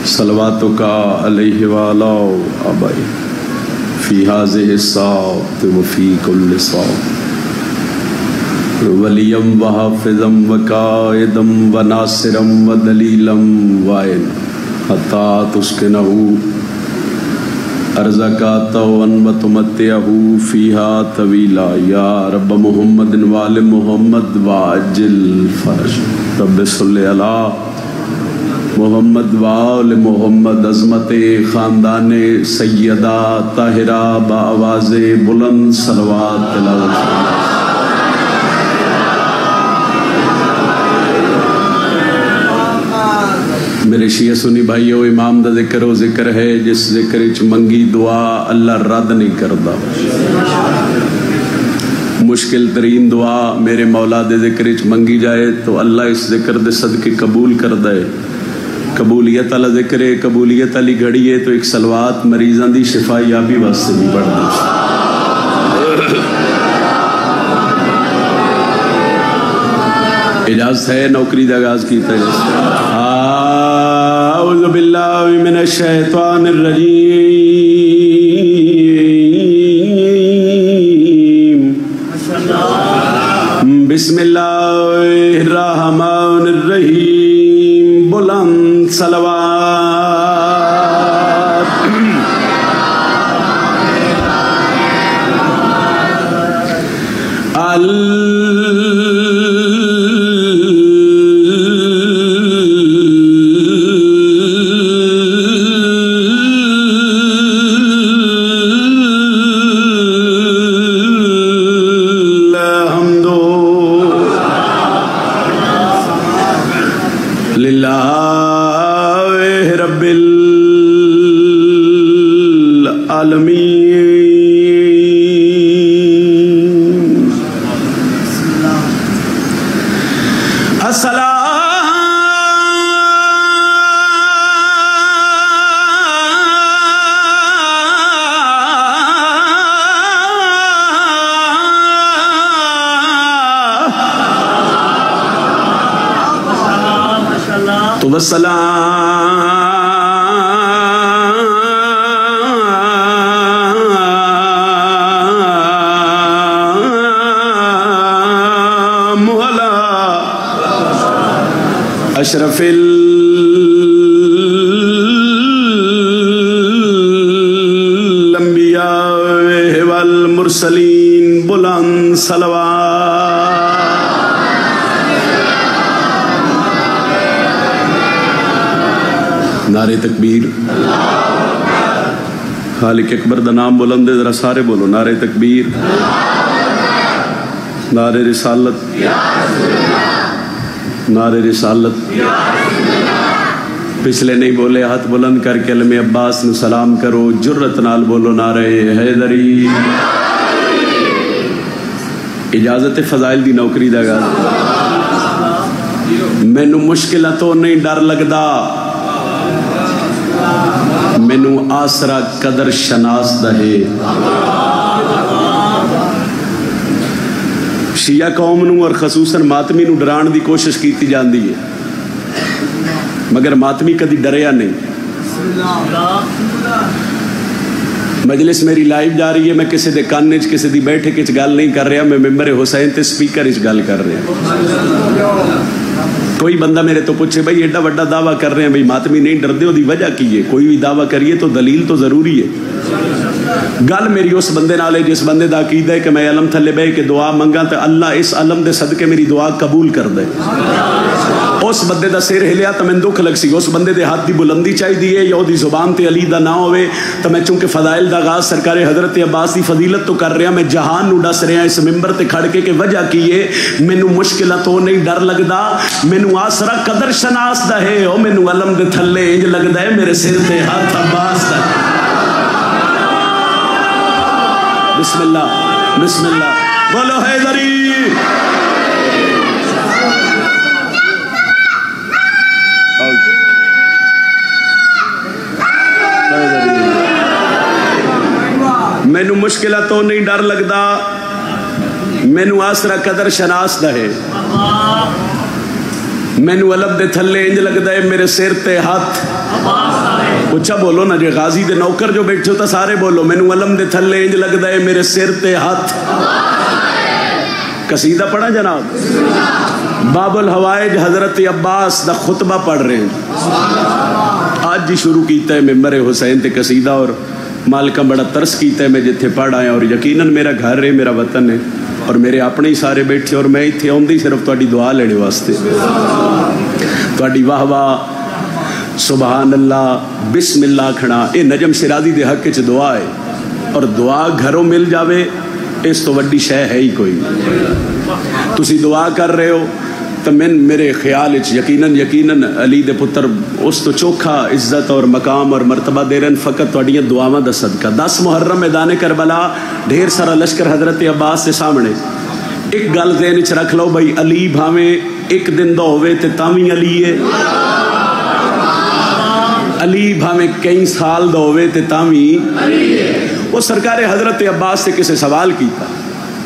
صلواتک علیہ وعلی آبائی فی ہذہ الساعۃ وفی کل ساعۃ ولیم وحافظم وقائدم وناصرم ودلیلم وائن حتی تسکنہ ارزقہ طوعا وتمتعہ فیہا طویلا یا رب محمد وآل محمد وعجل فرج رب صلی اللہ محمد وآل محمد عظمت خاندان سیدہ طاہرہ بآواز بلند صلوات تلاوت میرے شیعہ سنی بھائیو امام دا ذکر و ذکر ہے جس ذکر اچ منگی دعا اللہ رد نہیں کردا مشکل ترین دعا میرے مولا دے ذکر اچ منگی جائے تو اللہ اس ذکر دے صدقے قبول کر دے قبولیت والا ذکر ہے قبولیت والی گھڑی ہے تو ایک صلوات مریضاں دی شفا یابی واسطے بھی پڑھ دے اجازت ہے نوکری دا آغاز کیتا ہے اعوذ باللہ من الشیطان الرجیم بسم اللہ الرحمن الرحیم بلند صلوات اشرف الانبیاء والمرسلین بلند صلوات نعرہ تکبیر خالق اکبر دا نام بلند ہے ذرا سارے بولو نعرہ تکبیر نعرہ رسالت نعرہ رسالت پچھلے نہیں بولے ہاتھ بلند کر کے علم عباس نے سلام کرو جرت نال بولو نعرہ حیدری اجازت فضائل دی نوکری دا گا مینو مشکلہ تو نہیں ڈر لگدا مینو آسرا قدر شناس دہے شیعہ قوم نو اور خصوصاً ماتمی نو ڈران دی کوشش کیتی جاندی ہے مگر ماتمی کدی ڈریا نہیں مجلس میری لائیو جا رہی ہے میں کسی دے کاننے کسی دی بیٹھے کچھ گل نہیں کر رہا میں ممبر حسین تے سپیکر اچ گل کر رہا کوئی بندہ میرے تو پوچھے بھائی ایڈا وڈا دعویٰ کر رہے ہیں بھائی ماتمی نہیں ڈر دے ہو دی وجہ کی ہے کوئی بھی دعویٰ کریے تو دلیل تو ضروری ہے گل میری اس بندے نال ہے جس بندے دا عقیدہ ہے کہ میں علم تھلے بہ کے دعا منگا تو اللہ اس علم دے صدقے میری دعا قبول کر دے اس بندے دا سر ہلیا تو میں دکھ لگ سی اس بندے دے ہاتھ دی بلندی چاہی دیئے یا دی زبان تے علی دا نہ ہوئے تو میں چونکہ فضائل دا غاز سرکار حضرت عباس دی فضیلت تو کر رہا میں جہان نو ڈس رہا اس ممبر تے کھڑ کے وجہ کیے مینو مشکلہ تو نہیں ڈر لگدا مینو آسرا قدر شناس دا ہے او مینو علم دے تھلے انج لگدا ہے میرے سر تے ہاتھ عباس دا بسم اللہ بولو حیدری مینو مشکلہ تو نہیں ڈر لگدا مینو آسرا قدر شناس دا ہے मैनू अलम दे थले इंज लगता है मेरे सिर ते हाथ। उच्चा बोलो ना, जे गाजी दे नौकर जो बैठे हो तो सारे बोलो, मैनू अलम दे थले इंज लगता है मेरे सिर ते हाथ। कसीदा पढ़ा जनाब, बाबुल हवाइज हजरत अब्बास दा खुतबा पढ़ रहे हैं। आज ही शुरू किया है मेंबर हुसैन ते कसीदा, और मालिका बड़ा तरस किया है मैं जिथे पढ़ आया, और यकीनन मेरा घर है, मेरा वतन है, और मेरे अपने ही सारे बैठे, और मैं इत्थे आउंदी सिर्फ तुहाडी दुआ लेने वास्ते। तुहाडी वाह वाह सुबहान अल्लाह बिस्मिल्लाह आखना, ये नजम सिराजी दे हक च दुआ है, और दुआ घरों मिल जावे इस तो वड्डी शय है ही कोई। तुसी दुआ कर रहे हो तो मेरे ख्याल यकीनन अली दे पुत्र उस तो चोखा इज्जत और मकाम और मरतबा दे रहे फकत तुहाडियां दुआवां दा सदका। 10 मुहर्रम मैदान करबला ढेर सारा लश्कर हजरत अब्बास के सामने। एक गल ज़हन च रख लो भाई, अली भावें एक दिन दा होवे ते तावी अली है, अली भावें कई साल दा होवे ते तावी अली है। वो सरकार हजरत अब्बास से किसी सवाल किया,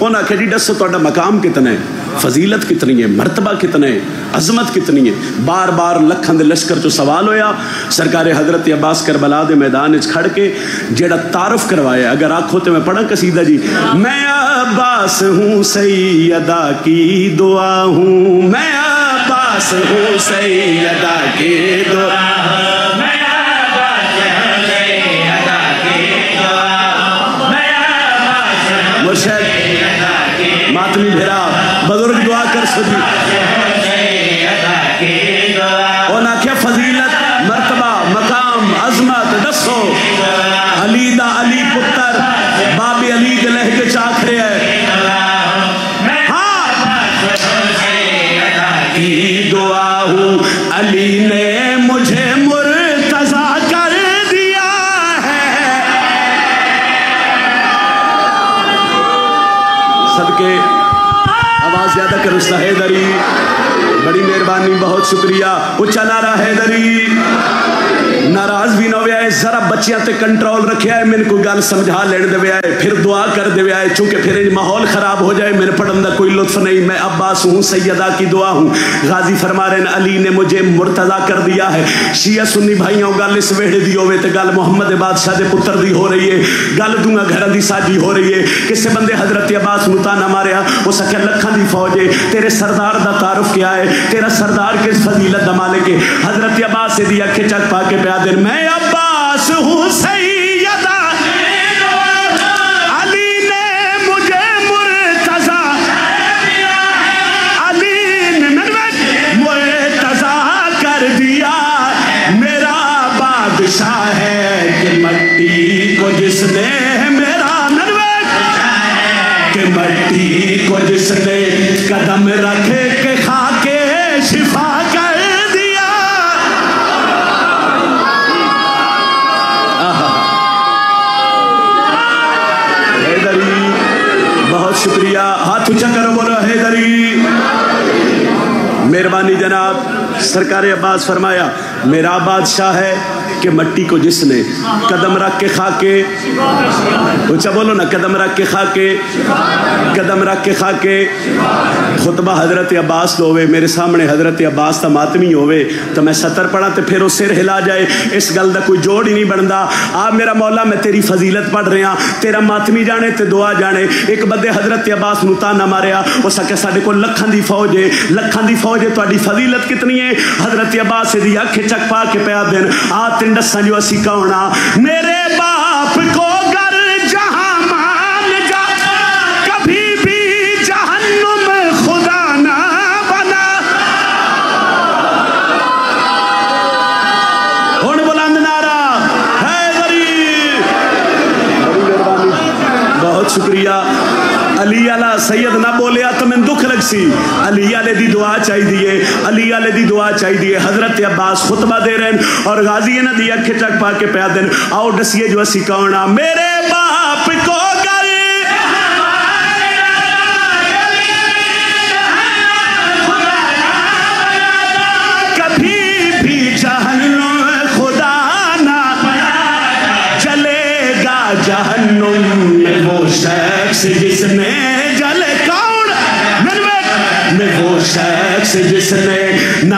उन्हें आख्या जी दसो तुहाडा मकाम कितना है, फजीलत कितनी है, मरतबा कितना है, अजमत कितनी है। बार बार लखन दे लश्कर चो सवाल होया। सरकार हजरत अब्बास करबला दे मैदान च खड़ के जेड़ा तारुफ करवाया, अगर आखो तो मैं पढ़ा कसीदा जी। मैं अब्बास हूँ सैयदा की दुआ हूँ, मैं अब्बास हूँ सैयदा की दुआ, मातमी भेरा बुजुर्ग दुआ कर सदी। उन्हें आख्या फजीलत मरतबा मकाम अजमत दसो। अली दा अली पुत्र बाबे अली दे लहजे च आख रहे है, हाँ की दुआ हूँ अली ने मुझे मुर्तजा कर दिया है। सबके आवाज ज्यादा कर उस्ता हैदरी, बड़ी मेहरबानी, बहुत शुक्रिया। उच्चा नारा हैदरी। नाराज भी ना हुआ है, जरा बच्चियां ते कंट्रोल रखा है, मैंने कोई गल समझा लेने दे है, फिर दुआ कर दे है, चूंकि फिर माहौल खराब हो जाए, मेरे पढ़ने का कोई लुत्फ नहीं। मैं अब्बास हूँ सैयदा की दुआ हूँ। गाजी फरमा रहे हैं अली ने मुझे मुर्तजा कर दिया है। शिया सुन्नी भाइयों गल इस वेड़े दी होवे ते गल मुहम्मद बादशाह के पुत्र दी हो रही है, गल दूंगा घर की साजी हो रही है। किसी बंदे हजरत अब्बास नूं ताना मारिया, उस आख्या लखां दी फौज है, तेरे सरदार दा तारुफ क्या है, तेरा सरदार किस फजीलत दा मालिक है। हजरत अब्बास दी अखे चक पा के प्या दिन, मैं अब्बास हूँ सैयदा, अली ने मुझे मुर्तजा, अली ने मुर्तजा कर दिया। मेरा बादशाह है कि मट्टी को जिसने, मेरा कि मट्टी को जिसने कदम रखे के खाके शिफा कर दिया। हैदरी बहुत शुक्रिया, हाथ ऊंचा करो बोलो हैदरी। मेहरबानी जनाब। सरकार अब्बास फरमाया मेरा बादशाह है कि मट्टी को जिसने कदम रख के खाके, ऊंचा बोलो ना, कदम रख के खाके, कदम रख के खाके। खुतबा हजरत अब्बास तो होवे, मेरे सामने हजरत अब्बास का मातमी होवे तो मैं सतर पढ़ा तो फिर वो सिर हिला जाए, इस गल का कोई जोड़ ही नहीं बनता। आप मेरा मौला मैं तेरी फजीलत पढ़ रहा, तेरा मातमी जाने ते दुआ जाने। एक बंदे हजरत अब्बास नूं ताना मारिया, उस आख्या साडे कोल लखां दी फौज है, लखां दी फौज है, तुहाडी फजीलत कितनी है। हजरत अब्बास दी अख चक पा के पया दिन, आ तेन दसा जो असी कौन आ। मेरे बाप को गर जहां मान जा, कभी भी जहन्नुम खुदा ना बना। हुण बुलंद नारा हैदरी। बहुत शुक्रिया। अली आला सैयद ना बोलिया तो मैं दुख लग सी। अली आले दी दुआ चाहिए, अली आले दी दुआ चाहिए। हजरत अब्बास खुतबा दे रहे हैं और गाजी ने दी अखे चक पा के प्या दिन, आओ दसिए जो असी कौन आ। मेरे बाप को गर कभी भी जहन्नुम खुदा ना चलेगा, जहन्नुम में वो शख्स जिसने जले कौन, में वो शख्स जिसने न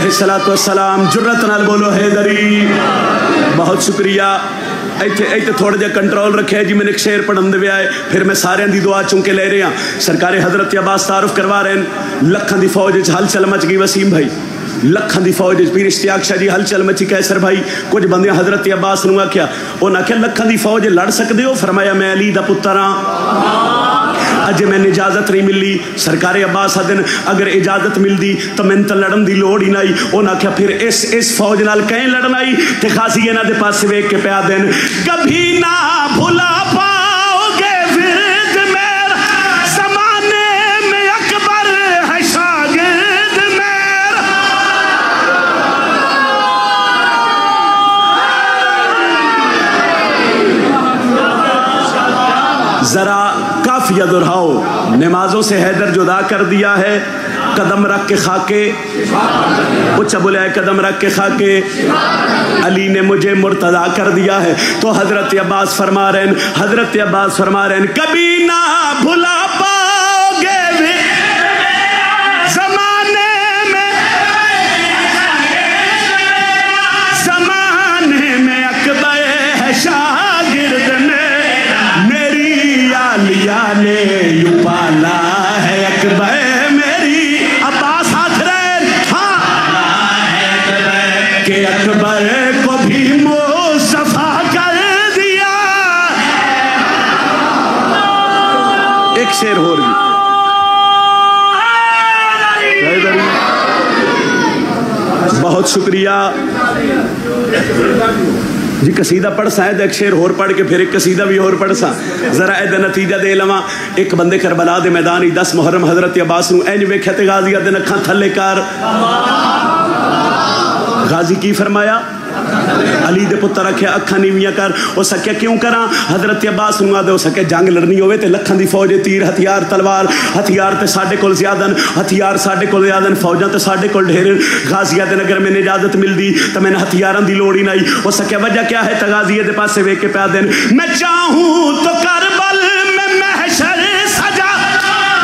अलैहिस्सलातु वस्सलाम जुर्रत नाल बोलो हैदरी। बहुत शुक्रिया। इतने थोड़ा जहा कंट्रोल रखे जी, मैंने एक शेर पढ़न दिया है, फिर मैं सारे की दुआ चुंके ले रहा। सरकारी हजरत अब्बास तारुफ करवा रहे हैं। लखों की फौज हलचल मच गई, वसीम भाई लखों की फौज पीर इश्तियाक शाह जी हलचल मची। कैसर भाई कुछ बंदे हजरत अब्बास नूं आख्या, उन्हें आख्या लखों की फौज लड़ सकते हो? फरमाया मैं अली दा पुत्र हाँ, अजे मैंने इजाजत नहीं मिली। सरकार अब्बास दिन अगर इजाजत मिलती तो मैंने तो लड़न की लोड़ ही नहीं। उन्हें आख्या फिर इस फौज नाल कहीं लड़ना ही। तो खासी इन्हां दे पासे वेख के प्या देन, कभी ना भुला पाओगे विरद मेरा, ज़माने में अकबर है शागिर्द मेरा। जरा काफिया दोहराओ, नमाजों से हैदर जुदा कर दिया है, कदम रख के खाके उच्चा बोला है, कदम रख के खाके अली ने मुझे मुर्तदा कर दिया है। तो हजरत अब्बास फरमा रहे हैं, हजरत अब्बास फरमा रहे हैं, कभी ना भुला पाओगे ज़माने में अकबर है शागिर्द ने, मेरी आलिया ने यूं पाला है अकबर मेरी। अब्बास हाथ रहे हाँ के अकबर को भी मुस्तफा कर दिया। एक शेर और भी बहुत शुक्रिया जी। कसीदा पढ़ सा एक शेर होर पढ़ के फिर एक कसीदा भी होर पढ़ सा, जरा एदा नतीजा दे लवा। एक बंदे करबला दे मैदान 10 मुहर्रम हजरत अब्बास नूं इंज वेख्या ते गाजिया दे अखां थल्ले कर। गाजी की फरमाया? अली दे पुत्र आख्या अखां नीवियां कर। हो सके क्यों करा? हजरत अब्बास नूं आदे हो सके जंग लड़नी होवे ते लखां दी फौज, तीर हथियार तलवार, हथियार ते साडे कोल ज़्यादा, हथियार साडे कोल ज़्यादा, फौजां ते साडे कोल ढेर। गाजिया दे नगर मैंने इजाजत मिलदी तो मैंने हथियारां दी लोड़ ही नहीं। हो सके वजह क्या है? तगाजिए दे पासे वेख के प्या देन, मैं चाहूं तो करबल में महशर सजा,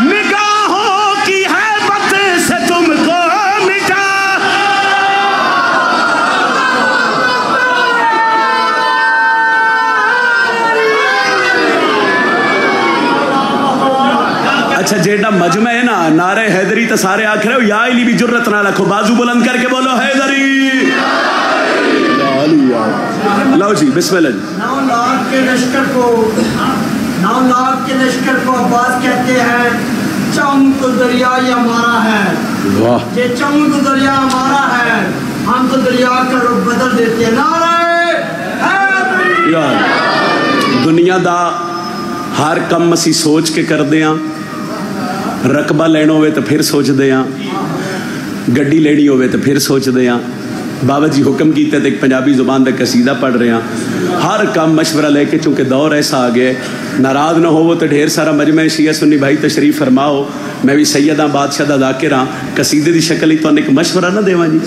निगाहों की हैबत से तुमको मिटा। अच्छा जेड़ा मजमा है ना, नारे हैदरी तो सारे आख रहे हो, या इली भी जुर्रत ना रखो, बाजू बुलंद करके बोलो हैदरी। लो जी बिस्मिल्लाह। 9 लाख के लश्कर को अब्बास कहते हैं, चौंग तो दरिया ही हमारा है। वाह, ये चौंग तो दरिया हमारा है, हम तो दरिया का रुख बदल देते हैं। नारे हैदरी। यार दुनिया दा हर कम असी सोच के करते हैं। रकबा लेना होवे तो फिर सोचते हैं, गड्डी लेनी होवे तो फिर सोचते हैं। बाबा जी हुक्म किया तो एक पंजाबी जुबान का कसीदा पढ़ रहे हैं। हर काम मशवरा लेके, चूंकि दौर ऐसा आ गया, नाराज ना होवो तो ढेर सारा मजमा शिया सुन्नी भाई तशरीफ फरमाओ। मैं भी सैयदा बादशाह दा जाकिर हाँ, कसीदे की शक्ल ही तो एक मशवरा ना देवा जी।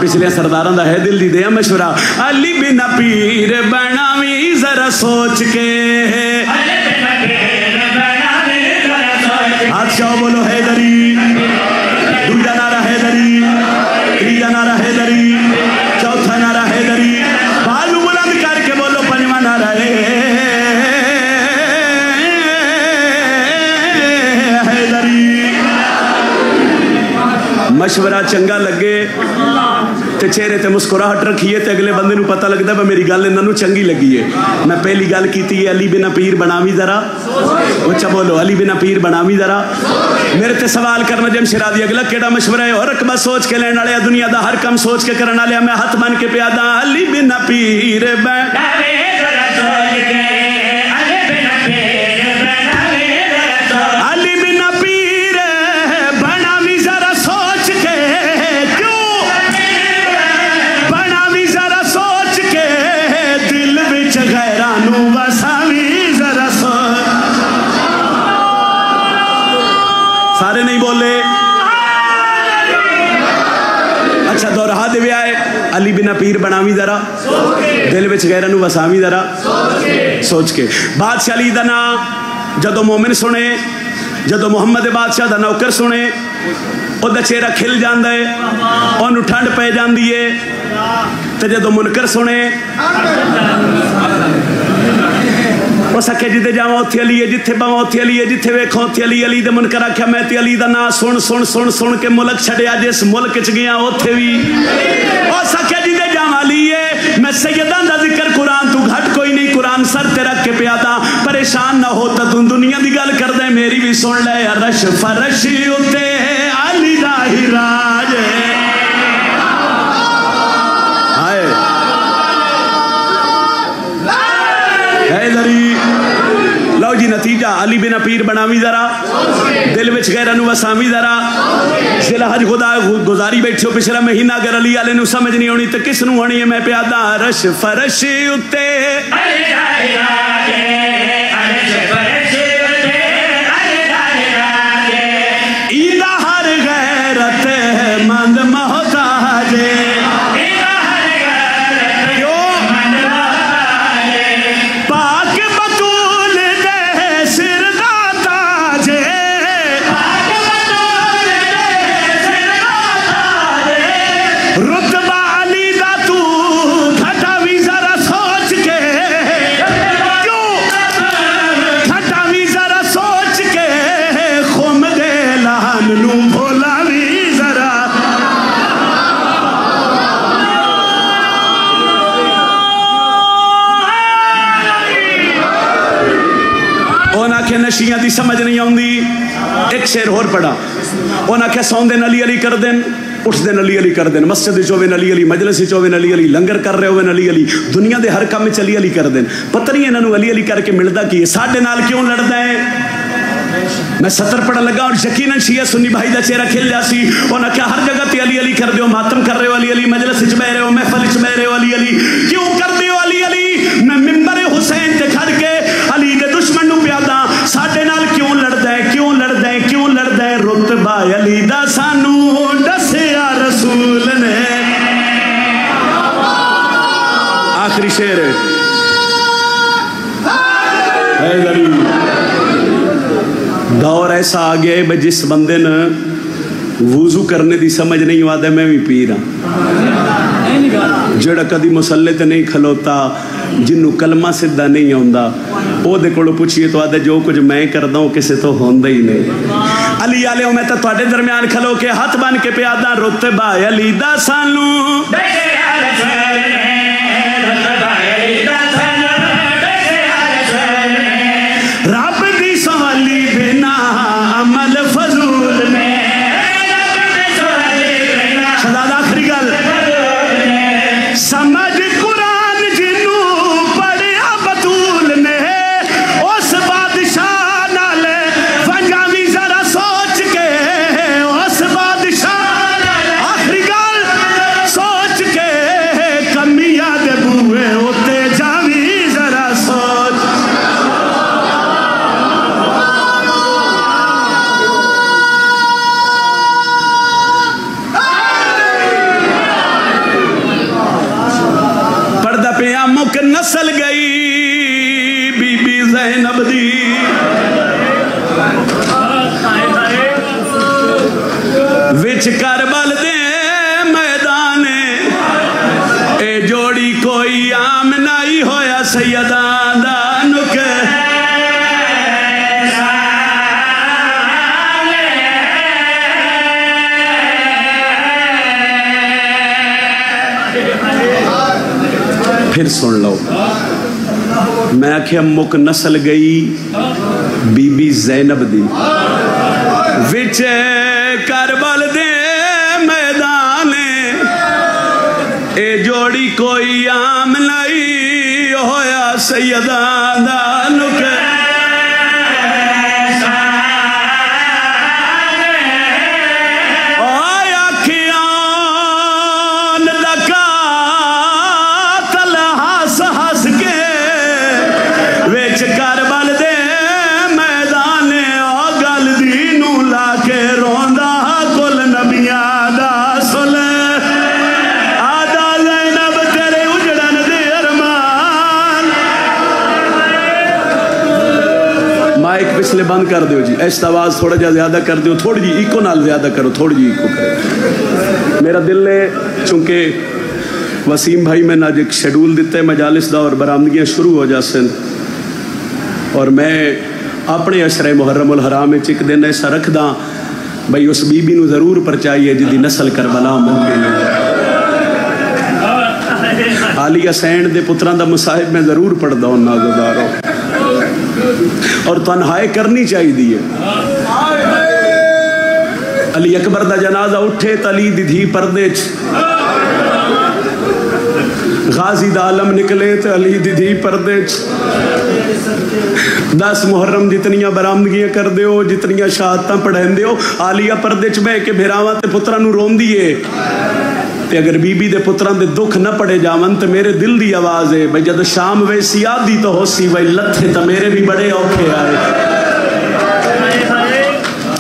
पिछले सरदारों का है दिल दी दिया मशवरा, अली बिना पीर बनावी जरा सोच के, हाथ बोलो हैदरी। दूजा नारा हैदरी, तीजा नारा हैदरी, चौथा नारा हैदरी, बालू बुलंद करके बोलो पंजवा नारा हैदरी। मशवरा चंगा लगे ते चेहरे ते मुस्कुराहट रखिए तो अगले बंदे नूं पता लगता है मेरी गल इन्हां नूं चंगी लगी है। मैं पहली गल की अली बिना पीर बनावी जरा, उच्चा बोलो अली बिना पीर बनावी जरा। मेरे ते सवाल करना जमशेरा दी अगला केड़ा मशवरा है? और रकबा सोच के लेने वाले, दुनिया दा हर काम सोच के करने वाले, मैं हाथ बन के प्यादा अली बिना पीर बनावी जरा सोच के, अली बिना पीर बनावी जरा सोच के, क्यों बनावी जरा सोच के, दिल विच गैरां नूं वसावी जरा सोच। सारे नहीं बोले? अच्छा दोहरा दे आए, अली बिना पीर बनावी जरा, दिल विच गैरां नूं वसावी जरा सोच के। बादशाह अली दा नां जदों मोमिन सुने, जदों मुहम्मद बादशाह दा नौकर सुने ਉਹਦਾ ਚਿਹਰਾ ਖਿਲ ਜਾਂਦਾ ਹੈ, ਉਹਨੂੰ ਠੰਡ ਪੈ ਜਾਂਦੀ ਹੈ। ਤੇ ਜਦੋਂ ਮੁਨਕਰ ਸੁਣੇ ਉਸ ਆਖਿਆ ਜਿੱਥੇ ਜਾਵਾਂ ਉੱਥੇ ਅਲੀ ਹੈ, ਜਿੱਥੇ ਬਾਵਾਂ ਉੱਥੇ ਅਲੀ ਹੈ, ਜਿੱਥੇ ਵੇਖੋ ਉੱਥੇ ਅਲੀ। ਅਲੀ ਦੇ ਮੁਨਕਰ ਆਖਿਆ ਮੈਂ ਤੇ ਅਲੀ ਦਾ ਨਾਂ ਸੁਣ ਸੁਣ ਸੁਣ ਸੁਣ ਕੇ ਮੁਲਕ ਛੱਡਿਆ, ਜਿਸ ਮੁਲਕ 'ਚ ਗਿਆ ਉੱਥੇ ਵੀ ਉਸ ਆਖਿਆ ਜਿੱਥੇ ਜਾਵਾਂ ਅਲੀ ਹੈ। मैं सैयदां दा जिक्र कुरान तू घट कोई नहीं, कुरान सर ते रख के पिया दा। परेशान ना हो तो तू दुनिया दी गल कर दे, मेरी भी सुन ले। अरश फरश उत्ते अली दा ही राज हाय हैदरी। लो जी नतीजा अली बिना पीर बनावी जरा, दिल विच गैरां नूं वसावी जरा। जिला हज खुदा गुजारी बैठो पिछला महीना, अगर अली वाले नूं समझ नहीं आनी तो किस नूं आनी है? मैं प्यादा अरश फरश उत्ते ईदा हर गैरत मंद मोहताज पाक बतूल दे सिर दा ताज रुतबा अली दा तू घटा भी जरा सोच के, क्यों घटा भी जरा सोच के, खुम दे लान नू भोला भी जरा। उन्हें आख्या नशियां दी समझ नहीं आती। एक शेर होर पढ़ा, उन्हें आख्या सौंदे अली अली कर देन, उठते अली अली कर देन, मस्जिद चोवे अली अली, मजलिस चोवे अली अली, लंगर कर रहे हो अली अली, दुनिया के हर काम अली अली कर देन। पता नहीं इन्होंने अली अली करके मिलता की है? साडे नाल क्यों लड़ता है? मैं 70 पढ़न लगा और यकीनन शिया सुन्नी भाई का चेहरा खिल जा सी। उन्हें क्या हर जगह ते अली अली कर दो, मातम कर रहे हो अली अली, मजलिस च बह रहे हो, महफिल च बह रहे हो अली अली, क्यों कर दे हो अली अली? मैं मिंबर हुसैन ते खड़ के अली दे दुश्मन नूं प्यादा, साडे नाल क्यों लड़दा है, क्यों लड़दा है, क्यों लड़दा है? रुतबा अली दा सानू दस्या रसूल ने। आखिरी शेर दौर ऐसा आ गया है जिस बंदे ने वुजू करने की समझ नहीं आता, मैं भी पीर हाँ। जेड़ा कदी मुसल्ले ते नहीं खलोता, जिन्हों कलमा सीधा नहीं आता, ਉਹਦੇ ਕੋਲੋਂ ਪੁੱਛੀਏ तो आदे जो कुछ मैं करदा हूं किसी तो होंदा ही नहीं। अली आले मैं तो तुहाडे दरम्यान खलो के हाथ बन के प्यादा, रुतबा अली दा सानू रब दी सवाली बिना अमल फजूल में। शहजादा आखिरी गल समझ कुरान जिन्नू पढ़िया बतूल ने, उस बादशाह नाल वंजा भी जरा सोच के, उस बादशाह आखिरी गल सोच के, कमिया दे बूहे उत्ते जावी जरा सोच। पढ़दा पिया मुक नस्ल गई बीबी ज़ैनब दी, विच करबल दे मैदान ए जोड़ी कोई आम नहीं होया सैयदा दा नुक। फिर सुन लो, मैं आख्या मुक नस्ल गई बीबी ज़ैनब दी, विच करबल दे मैदान ए जोड़ी कोई आम नहीं होया सैयदा दा नुक। करबल दे मैदान ओ गल दी नू ला के रोंदा कुल नबिया दा सुन, आदा ज़ैनब तेरे उजड़न दे अरमान। इसलिए बंद कर दो जी, ऐसा आवाज़ थोड़ा जा ज़्यादा कर दो, थोड़ी जी इको नाल ज़्यादा करो, थोड़ी जी इको करो। मेरा दिल है चूँकि वसीम भाई मैंने अज एक शेड्यूल दिता है मजालिस का और बरामदगियाँ शुरू हो जासन, और मैं अपने अशरे मुहर्रमुल हराम एक दिन ऐसा रखदा भाई उस बीबी नूं जरूर परचाइए जिदी नस्ल करबला मुमकिन है। आलिया सैन दे पुत्रां दा मुसाहिब मैं जरूर पढ़दा हूं नाज़दारो, और तन्हाई करनी चाहिए। अली अकबर दा जनाजा उठे तो अली दी धी पर्दे च, गाजी दा आलम निकले तो अली दी धी पर्दे च। 10 मुहर्रम जितनियां बरामदगियां कर दो, जितनियां शहादतां पढ़ांदे हो, आलिया पर्दे च बह के भेरावां ते पुत्रां नूं रोंदी है। ते अगर बीबी दे पुत्रां दे दुख न पढ़े जावन तो मेरे दिल दी आवाज़ है भाई जब शाम वैसी आदि तो होसी भाई लथे तो मेरे भी बड़े औखे आए।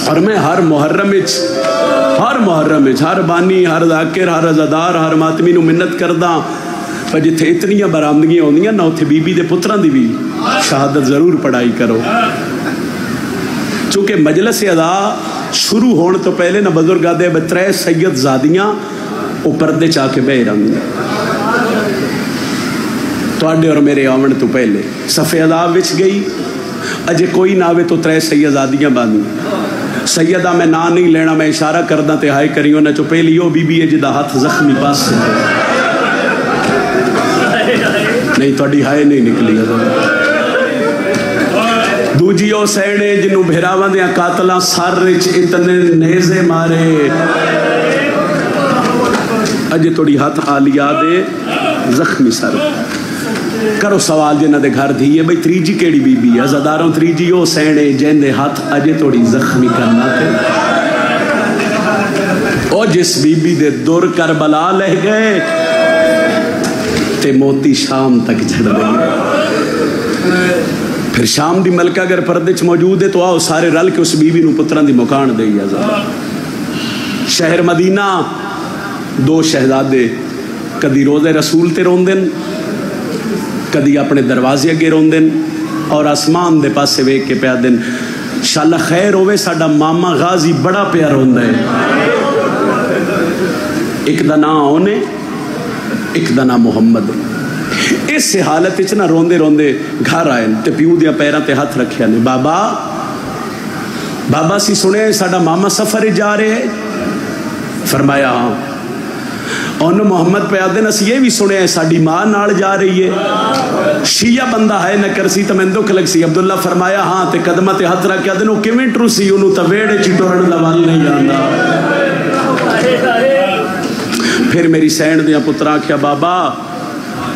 और मैं हर मुहर्रम हर बानी, हर जाकिर, हर अज़ादार, हर मातमी नूं मिन्नत करदा पर जिथे इतनियां बरामदगियां होंदियां ना उत्थे बीबी दे पुत्रां दी भी शहादत जरूर पढ़ाई करो। चूँकि मजलिस अदा शुरू होने तो पहले ना बुजुर्ग आदे 3 सैयद ज़ादियाँ वो पर्दे च आके बह रही तुहाडे और मेरे आवन तो पहले सफ़े अदाब विच गई। अजे कोई ना आवे तो 3 सैयदादियाँ बानी। सैयदा मैं ना नहीं लेना, मैं इशारा करदा ते हाय करी उन्हां चो पहली वो बीबी है जिदा हाथ जख्मी पास नहीं, तुहाडी हाय नहीं निकली। दूजी ओ सैने जिन्हों भेरावां दियां कातलां सर विच इतने नेज़े मारे, अजे थोड़ी हाथ आलिया दे जख्मी सर। करो सवाल जिन्हां दे घर धी है भाई त्रीजी केड़ी बीबी है? अज़ादारों त्रीजी ओ सैने जिंदे हाथ अजे थोड़ी जख्मी करना थे। ओ जिस बीबी दे दुर करबला लह गए ते मोती शाम तक चढ़ गई। फिर शाम दी मलका अगर पर्दे च मौजूद है तो आओ सारे रल के उस बीबी नूं पुत्रां दी मुकान देई। शहर मदीना 2 शहजादे कदी रोज़े रसूल ते रोंदे, कदी अपने दरवाजे अगे रोंदे, और आसमान दे पासे वेख के प्या दिन शाला खैर होवे साडा मामा गाजी बड़ा प्यार रोंदा है। एक दा नाम ओने, एक दा नाम मुहम्मद। इस हालत च ना रोंदे रोंदे घर आए ते प्यू दियां पैरां ते हथ रखिया ने, बाबा बाबा सी सुने साडा मामा सफर जा रहे है। फरमाया हाँ। उन्होंने मोहम्मद पे आदे अस ये भी सुने साड़ी मां नाल जा रही है। शिया बंदा है न करसी तो मैं दुख लग सी। अब्दुल्ला फरमाया हाँ, ते कदम ते हथ रख के आदे किवें टरू सी, उन्होंने तो वेड़े च टुरन दा वल नहीं आंदा। फिर मेरी सैन दियां पुत्रा आख्या बाबा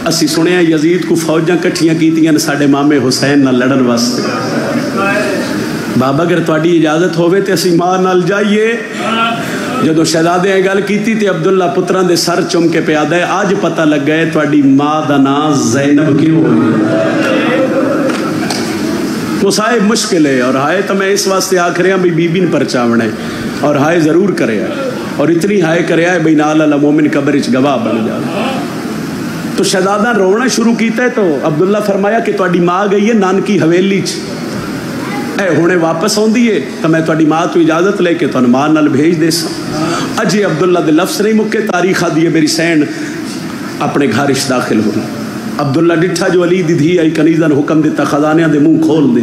असी सुने यजीद को फौजां कट्ठियां कीतियां साडे मामे हुसैन नाल लड़न वास्ते। बाबा अगर तुहाडी इजाजत होवे ते असी मां नाल जाइए। जदों शहजादे गल की ते अब्दुल्ला पुत्रां दे सर चुम के प्यादा है, अज पता लग गया तुहाडी मां दा नाम ज़ैनब क्यों हो। मुसाहिब मुश्किल है, और हाय तो मैं इस वास्ते आख रहा भी बीबी ने परचावना है, और हाय जरूर करे, और इतनी हाय करे भाई नाल अला मोमिन कब्र च गवाह बन जाए। तो शहजादा रोना शुरू किया तो अब्दुल्ला फरमाया कि तुहाडी मां गई है नानकी हवेली च, हुणे वापस आउंदी है तो मैं तुहाडी मां तो इजाजत लेके तुहानू मां नाल भेज देसा। अजे अब्दुल्ला दे लफ्ज़ नहीं मुक्के, तारीख आदि है मेरी सैन अपने घर च दाखिल हो। अब्दुल्ला डिठा जो अली दी धी आई, कनीज़ा ने हुक्म दिता खजानियां दे मुंह खोल दे।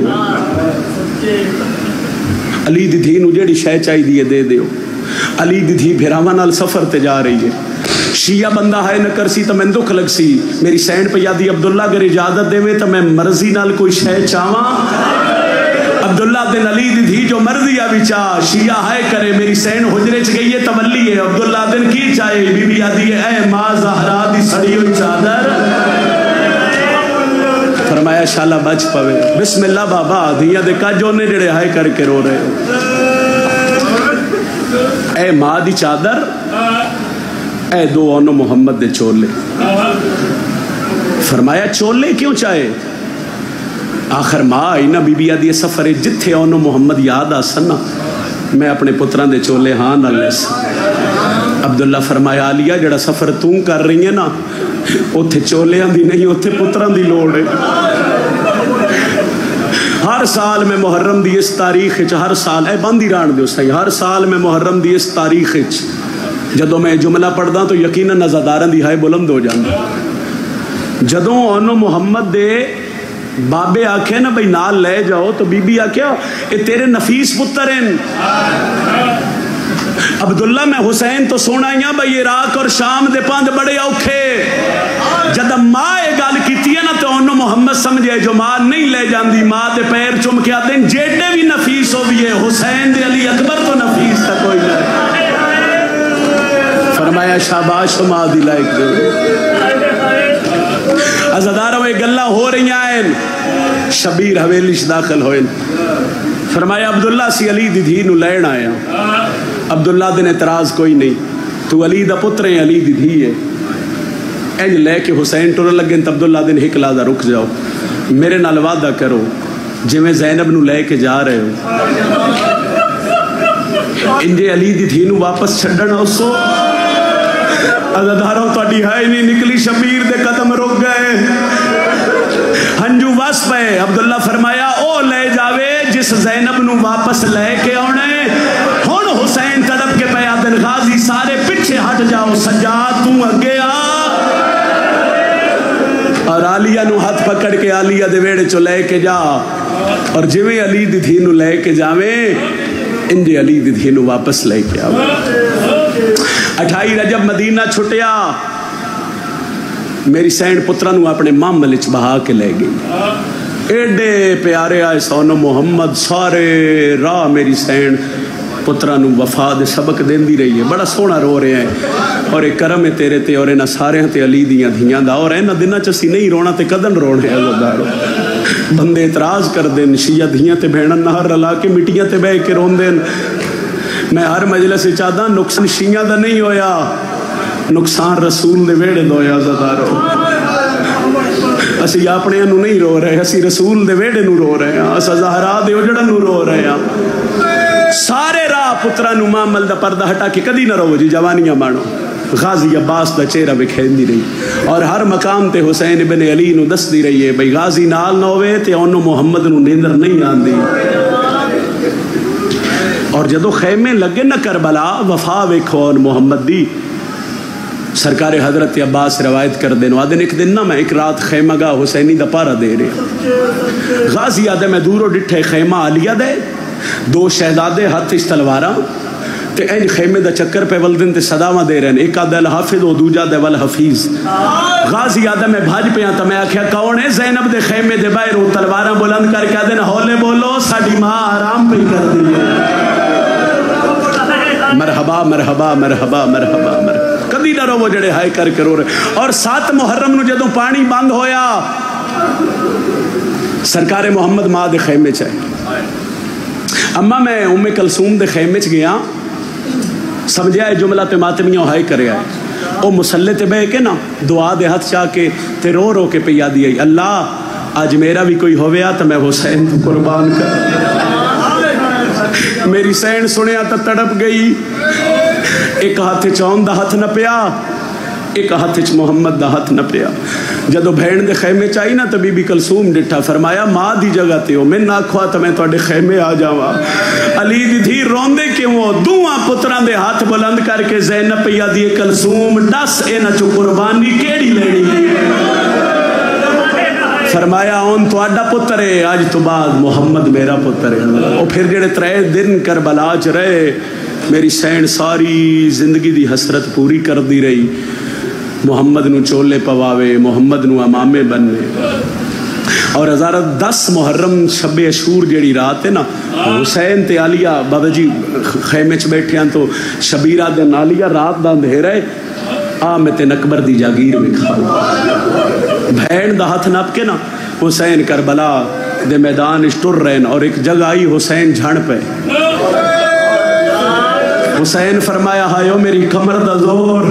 अली दी धी नू जेड़ी शै चाहिदी दे दिओ। अली दी धी भेरावां नाल सफर ते जा रही है। शिया बंदा है न करसी तो मैं दुख लग सी। मेरी सैन पयादी अब्दुल्ला अगर इजाजत देवे तो मैं मर्जी नाल कोई शै चावा। अब्दुल्ला बिन अली दी धी जो मर्जी आ विचा शिया है करे। मेरी सैन हुजरे च गई है तवल्ली है। अब्दुल्ला दिन की चाहे बीबी आदि है ए मां ज़हरा दी सड़ी हुई चादर। फरमाया शाला बच पवे। बिस्मिल्लाह बाबा धिया दे कज ओने जेड़े हाय करके रो रहे हो। ए मां दी चादर, ए दो ओनो मोहम्मद दे चोले। फरमाया चोले क्यों चाहे? आखिर मां आई ना बीबी आदि सफर है जिथे ओनो मोहम्मद याद आसन ना मैं अपने पुत्रां दे चोले हाँ ना लैस। अब्दुल्ला फरमाया आलिया जड़ा सफर तू कर रही है ना उथे चोलियां दी नहीं उथे पुत्रां दी लोड़ है। हर ہر سال میں محرم دی اس تاریخ ہر سال اے بندی ران دے اس ہر سال میں محرم دی اس تاریخ جدوں میں جملہ پڑھدا تو یقیناً نزاداراں دی ہائے بلند ہو جاندا. جدوں انو محمد دے بابے آکھے نا بھئی نال لے جاؤ تو بی بی آکھیا اے تیرے نفیس پتر ہیں عبداللہ میں حسین تو سونا ہی بھئی عراق اور شام دے پاند بڑے اوکھے. جد ماں یہ گل کیتی ہے نا تو انہوں محمد سمجھے جو ماں نہیں لے جاندی ماں دے پیر چم کے آتے ہیں جیڑے بھی نفیس ہو بھی ہے حسین دے علی اکبر تو نفیس تھا کوئی نہیں. فرمایا شاباش ماں دی لائق دے. عزداروں ایک گلہ ہو رہی ہیں. شبیر حویلیش داخل ہوئے. فرمایا عبداللہ سی علی دی دھی نو لین آیا. عبداللہ دن اعتراض کوئی نہیں تو علی دا پتر ہیں علی دی دھی ہے. اینج لے کے حسین ٹرن لگے تو عبداللہ دن ہک لا دا رک جاؤ میرے نال وعدہ کرو جی میں زینب نو لے کے جا رہے ہو انجے علی دی دھی نو واپس چھڑنا اسو. عزداروں تاڑی ہائی نہیں نکلی. شبیر دے قدم رک گئے ہنجو واس پہ. عبداللہ فرمایا او لے جاوے جس زینب نو واپس لے کے آنے. ہون حسین تڑپ کے پہ آدن غازی سارے پچھے ہٹ جاؤ سجاد تو اگے آ. اور عالیہ نو ہاتھ پکڑ کے عالیہ دے ویڑے چو لے کے جا. اور جویں علی دی دھی نو لے کے جاویں انجے علی دی دھی نو واپس لے کے آوے. 28 رجب مدینہ چھٹیا. میری سین پترہ نو اپنے معاملے چ بہا کے لے گئی. ایڈے پیارے آئے سونو محمد سارے راہ میری سین پترہ نو وفا دے سبق دین دی رہی ہے. بڑا سونا رو رہے ہیں اور ایک کرم ہے تیرے تے اور اینا سارے ہیں تے علی دیاں دھیاں دا. اور اینا دنہ چسی نہیں رونا تے قدن رونے ہیں عزدارو. بندے اعتراض کر دیں شیعہ دھیاں تے بھینن نہر رلا کے مٹیاں تے بے کے رون دیں. میں ہر مجلس چاہتا نقصان شیعہ دا نہیں ہویا نقصان رسول دے ویڑے دویا عزدارو. اسی اپنے انو نہیں رو رہے اسی رسول دے ویڑے نو رو رہے ہیں. اسا زہرا دے اجڑا نو رو رہے ہیں. سارے راہ پترہ نو معامل دا پردہ ہٹا کے کدی نہ رو جی جوانیاں مانو. غازی عباس دا چہرہ بکھین دی رہی اور ہر مقام تے حسین ابن علی نو دس دی رہی ہے بھئی غازی نال نہ ہوئے تے انو محمد نو نیندر نہیں آن دی. اور جدو خیمے لگے نہ کربلا وفا ویکھو محمد دی سرکار حضرت عباس روایت کر دینو. آدھن ایک دن نا میں ایک رات خیمہ گا حسینی دا پارا دے رہے. غازی آدھے میں دورو ڈٹھے خیمہ علیہ دے 2 شہدادے ہاتھ اس تلوارا تے این خیمے دا چکر پہ ولدن تے صداوہ دے رہے ہیں. ایک آدھے الحافظ و دوجہ دے والحفیظ. غازی آدھے میں بھاج پہ آتا میں آکھیا کون ہے زینب دے خیمے دے باہر وہ تلوارا بلند کر کے آدھے ہولے بولو ساڑی ماں آرام پہ کر دیئے. مرحبا مرحبا مرحبا مرحبا مرحبا. کدی نہ رو وہ جڑے ہائے کر کے رو رہے. اور 7 محرم نو جدوں پانی بند ہویا سرکار محمد ماں دے خیمے چاہے. اما میں ام کلثوم دے خیمے چ گیا سمجھا ہے جملہ تے ماتمیاں ہائے کرے آئے. او مسلح تے بے کے نا دعا دے ہاتھ چاہ کے تے رو رو کے پہ یادی آئی اللہ آج میرا بھی کوئی ہویا تو میں حسین تو قربان کر. میری سین سنیا تو تڑپ گئی. ایک ہاتھ چون دا ہاتھ نہ پیا ایک ہاتھ محمد دا ہاتھ نہ پیا. جدو بھین دے خیمے چاہی نا تو بی بی کلثوم ڈٹھا فرمایا ماں دی جگہ تے ہو میں نہ کھوا تو میں تو اڈے خیمے آ جاوا. علی دی دھی روندے کیوں ہو دوہاں پتران دے ہاتھ بلند کر کے زینب پہ یادی کلثوم ڈس اے نہ چو قربانی کیڑی لینی. فرمایا اون تو اڈا پتر ہے آج تو بعد محمد میرا پتر ہے. اور پھر جڑے 3 دن کربلا چ رہے میری سین ساری زندگی دی حسرت پوری کر دی رہی. محمد نو چولے پواوے محمد نو امامے بننے. اور ہزارہ 10 محرم شب عاشور جیڑی رات ہے نا حسین تے عالیہ بابا جی خیمے چ بیٹھے ہیں تو شبیرہ دن عالیہ رات دا اندھیرا ہے آمت اکبر دی جاگیر میں کھا بھین دا ہاتھ نپ کے نا حسین کربلا دے میدان اشتر رہن. اور ایک جگہ آئی حسین جھڑ پہ حسین فرمایا ہائیو میری کمر دا زور.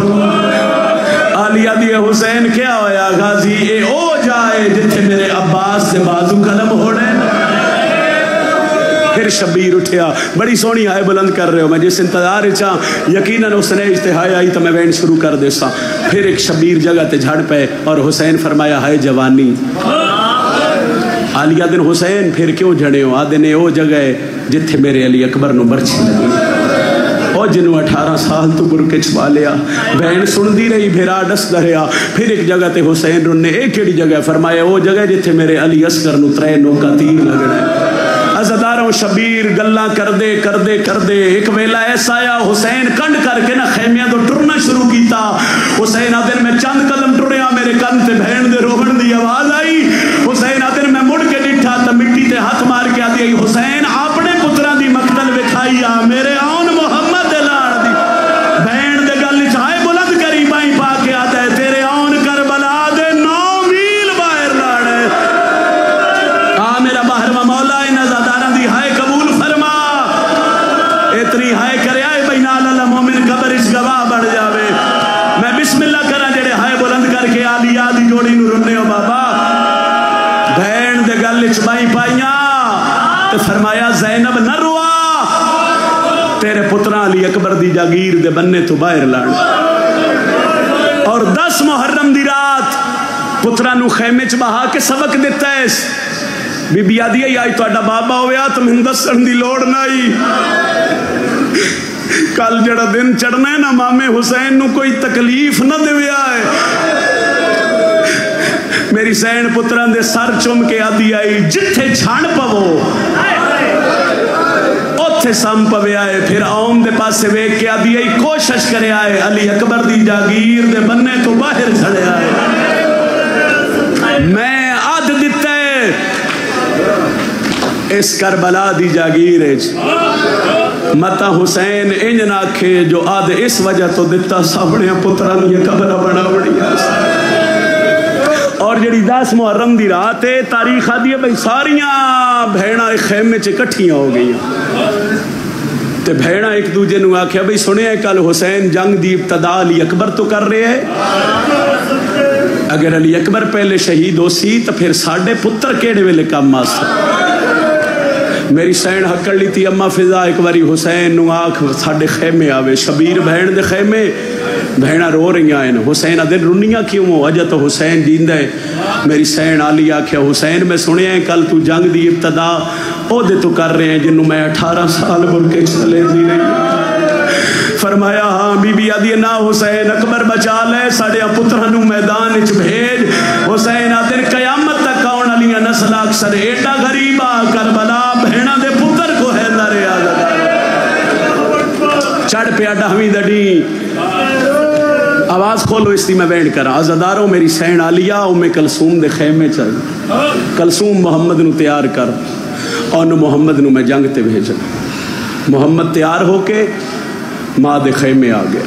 عالیہ دی حسین کیا ہویا غازی اے او جائے جتھے میرے عباس سے بازو قلم ہوڑے. پھر شبیر اٹھیا بڑی سونی آئے بلند کر رہے ہو میں جس انتظار چاہ یقیناً اس نے اجتہائی آئی تو میں وین شروع کر دے سا. پھر ایک شبیر جگہ تے جھڑ پہ اور حسین فرمایا ہائے جوانی. आलिया दिन हुसैन फिर क्यों जड़े हो? आदे ने वो जगह है जिथे मेरे अली अकबर नूं बरछी लगी, और जिन्हों 18 साल तो बुरके छपा लिया। बहन सुनती रही, फिर आ डसदा रहा। फिर एक जगह ते हुसैन रुन्ने एक केड़ी जगह फरमाया, वो जगह जिथे मेरे अली असगर नूं 3 नोका तीर लगना है। अज़ादारों शबीर गल्ला करदे करदे करदे एक वेला ऐसा आया, हुसैन कंड करके ना खैमियां तो टुरना शुरू किया। हुसैन आदिन मैं चंद कदम टुरया, मेरे कन ते बहन दे रोवण दी आवाज आई। हुसैन आदिन मैं मुड़ के डिठा तो मिट्टी ते हाथ मार के आदि हुसैन अपने पुत्रा दी मकतल विखाई आ, मेरे आउन मोहम्मद दे लाड़ दी। बहन दे गल च हाय बुलंद करी बाई पा के आता है, तेरे आउन करबला दे 9 मील बाहर लाड़ है। आ मेरा बाहरवा मौला इन अज़ादारां दी हाय कबूल फरमा, इतनी हाय करे आए भाई नाल अल्लाह मोमिन कब्र इच गवाह बन जावे। मैं बिस्मिल्लाह करा जेड़े हाय बुलंद करके आलिया दी जोड़ी नूं रुन्ने हो बाबा। बहन दे गल च बाई पाइया ते फरमाया ज़ैनब न रुआ, तेरे पुत्रा अली अकबर दी जागीर दे बन्ने तो बाहर लाण। और 10 मुहर्रम दी रात पुत्रा नूं खैमे च बहा के सबक दिता है। बीबी आदि आई तुहाडा बाबा होया तो मैनूं दस्सण दी लोड़ नहीं, कल जड़ा दिन चढ़ना है ना मामे हुसैन नूं कोई तकलीफ न देविया है। मेरी सैन पुत्रां दे सर चुम के आदि आई, जिथे छण पवो ओथे सम पविया है। फिर आउन दे पासे वेख के आदि आई, कोशिश करे आए अली अकबर दी जागीर दे बन्ने तो बाहर छड़िया है। मैं अद दिता है इस करबला दी जागीर मता हुसैन इंज ना आखे जो आद इस वजह तो दिता सामने पुत्रा दी कब्र बनावणियां। और जी 10 मुहर्रम की रात है, तारीख आदि है भाई सारिया भैणा खेमे च इकट्ठिया हो गई। ते भैणा एक दूजे नूं आख्या भाई सुनिया कल हुसैन जंग दी इब्तदा अली अकबर तो कर रहे है, अगर अली अकबर पहले शहीद हो सी तो फिर साडे पुत्र केड़े वेले काम आस। मेरी सैन हकड़ ली थी अम्मा फिजा एक बारी हुसैन नूं आख साडे खेमे आवे। शबीर बहन दे खेमे, भैणा रो रही हैं। हुसैन आदे रुनिया क्यों हो, अजा तो हुसैन जींदा है। मेरी सैन आली आख्या हुसैन मैं सुनिया है कल तू जंग दी इब्तदा ओहदे तो कर रहे हैं जिन्हों मैं 18 साल बुरके चले दी रही। फरमाया हाँ। बीबी आदि ना हुसैन अकबर बचा ले, साढ़े पुत्रां नूं मैदान च भेज। हुसैन आदे कयामत तक आउण वालियां नस्ल अक्सर एडा गरीब आ करबला भैणा दे पुत्र को है लरे आ चढ़ पिया डहवीं दड़ी। आवाज खोलो इसकी मैं बैंड करा। अज़ादारों मेरी सैन आलिया उम्मे कलसूम दे खैमे च कलसूम मुहम्मद नूं तैयार कर और मुहम्मद नूं मैं जंग ते भेजना। मुहम्मद तैयार होके माँ दे खैमे आ गया।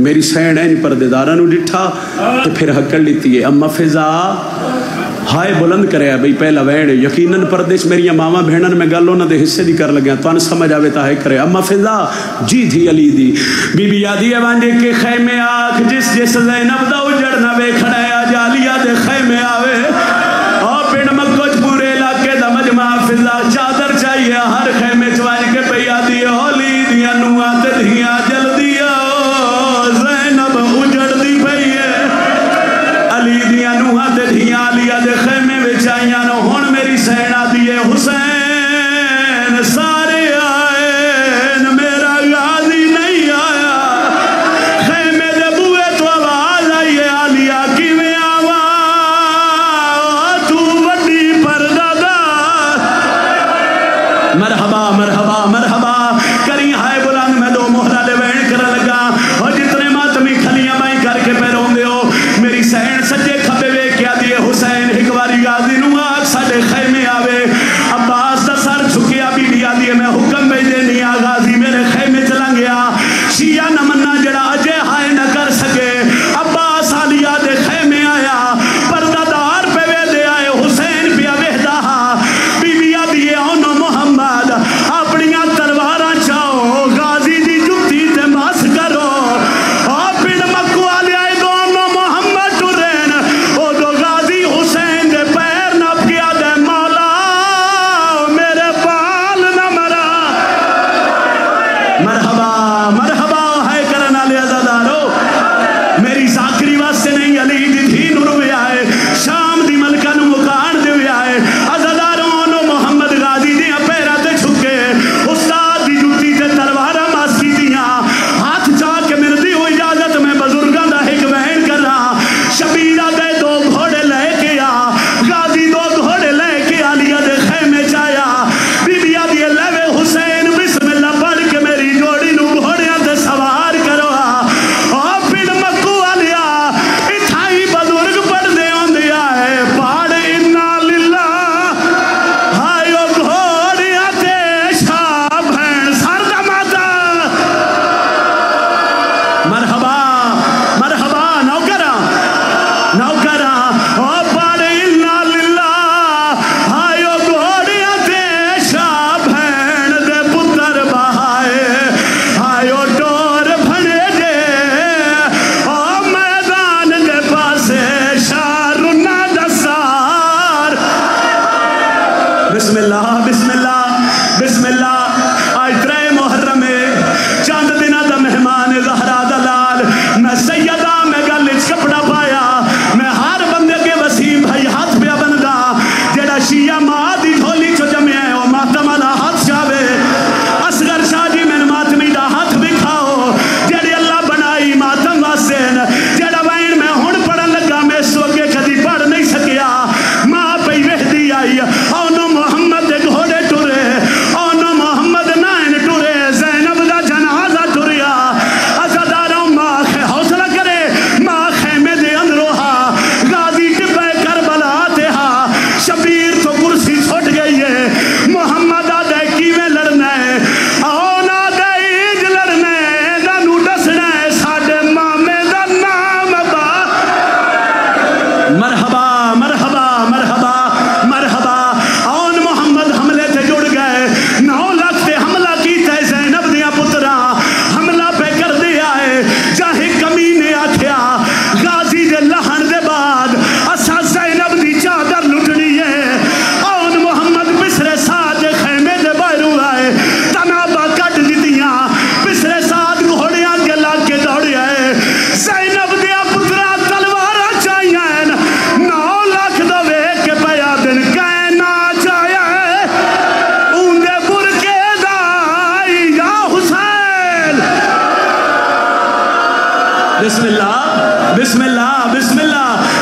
मेरी सैन इंज परदेदारा नूं डिठा तो फिर हकड़ लीती है अम्मा फिजा हाय बुलंद करे भाई पहला वैण। यकीनन परदेश मेरिया मावा भेणन में गल उन्हां दे हिस्से दी कर लग्या तुहानूं समझ आवे तां है करे। अम्मा फिजा जी थी अली दी। बीबी आदि वांजे के खैमे आख जिस जिस ज़ैनब दा उजड़ ना वेखना है अज आलिया दे खैमे आवे। और पिंड मक्को च पूरे इलाके दा मजमा फिजा चादर चाहिए हर खैमे च वांज के पई आदि होली दियां नूआं ते धियां जल्दी आओ ज़ैनब उजड़दी पई है। अली दियां नूआं ते धियां आलिया दे खैमे विच आईयां न। हुण मेरी सैन आदि है हुसैन सारे आए न मेरा गाजी नहीं आया। खैमे दे बूहे तो आवाज आई है आलिया किवें आवा तू वड्डी परदादार। मरहबा मरहबा मरहबा करी हाय बुलंद मैं 2 मोहरा दे वैण कर लगा। और जितने मातमी खलियां बाई करके पे रोंदे हो मेरी सैन सज्जे खब्बे वेख के आदि है हुसैन एक बारी गाजी नूं आख साडे खैमे आवे। अब्बास दा सर झुकिया। बीबी आदि मैं हुक्म भेज देनी आ गाजी मेरे खैमे चला गया। शिया नमन्ना जड़ा अजे हाय न कर सके अब्बास आलिया दे खैमे आया। परदादार पे वेदे आए हुसैन पिया वेहदा। बीबी आदि ओनो मुहम्मद अपनियां तलवारां चाओ गाजी दी जुत्ती ते मस करो। और पिंड मक्को आलिया दोनों मुहम्मद टुरेन ओ दो गाजी हुसैन दे पैर नप गया दे मौला मेरे बाल न मरा। मरहबा मरहबा है करन वाले अज़ादार। مرحبا مرحبا نوکرا نوکرا او پاڑے انا للہ آئیو گھوڑیاں تے شاہ بھین دے پتر بہائے آئیو ٹور بھنے دے او میدان دے پاسے شاہ رنا دسار بسم اللہ بسم اللہ بسم اللہ آج ترے محرم چاند دنہ دا مہمان زہرا دلال میں سیدہ میں گلچ کپڑا پایا میں ہر بندے کے وسیم بھائی ہاتھ پہ بندہ جیڑا شیعہ ماں دی دھولی چو جمعے او ماتم والا ہاتھ شاوے اصغر شاہ جی میں ماتمی دا ہاتھ بکھاؤ جیڑی اللہ بنائی ماتم واسین جیڑا وین میں ہون پڑھن لگا میں سوکے کدی پڑھ نہیں سکیا ماں پہ وحدی آئی اونو محمد دے گھوڑے ٹورے اونو محمد نائن ٹورے زینب دا جنازہ ٹوریا ازاداروں ماں خے حوصلہ کرے ماں خیمے دے اندروہا غازی ٹپے کربلا تہا شبیر تو کرسی چھوٹ گئی ہے محمد آدھے کیویں لڑنا ہے اونا دے ایج لڑنا ہے دانو ڈسنا ہے ساڑے مامے دا نام با مرحبا مرحبا مرحبا مرحبا اون محمد حملے تے جڑ گئے 9 لاکھ تے حملہ کیتے زینب دیا پترا حملہ پہ کر دیا ہے چاہے کمینے آکھیا غازی دے لہن دے بعد اسا زینب دی چادر لٹنی ہے اون محمد پسرے ساتھ خیمے دے باہروں آئے تنابہ کٹ دیتیاں پسرے ساتھ گھوڑیاں کے لاگ کے دوڑی آئے زینب دیا پترا تلوارا چاہیے 9 لاکھ دوے کے پیا دن کہنا چاہیے اوندے برکے دائی یا حسین بسم اللہ بسم اللہ بسم اللہ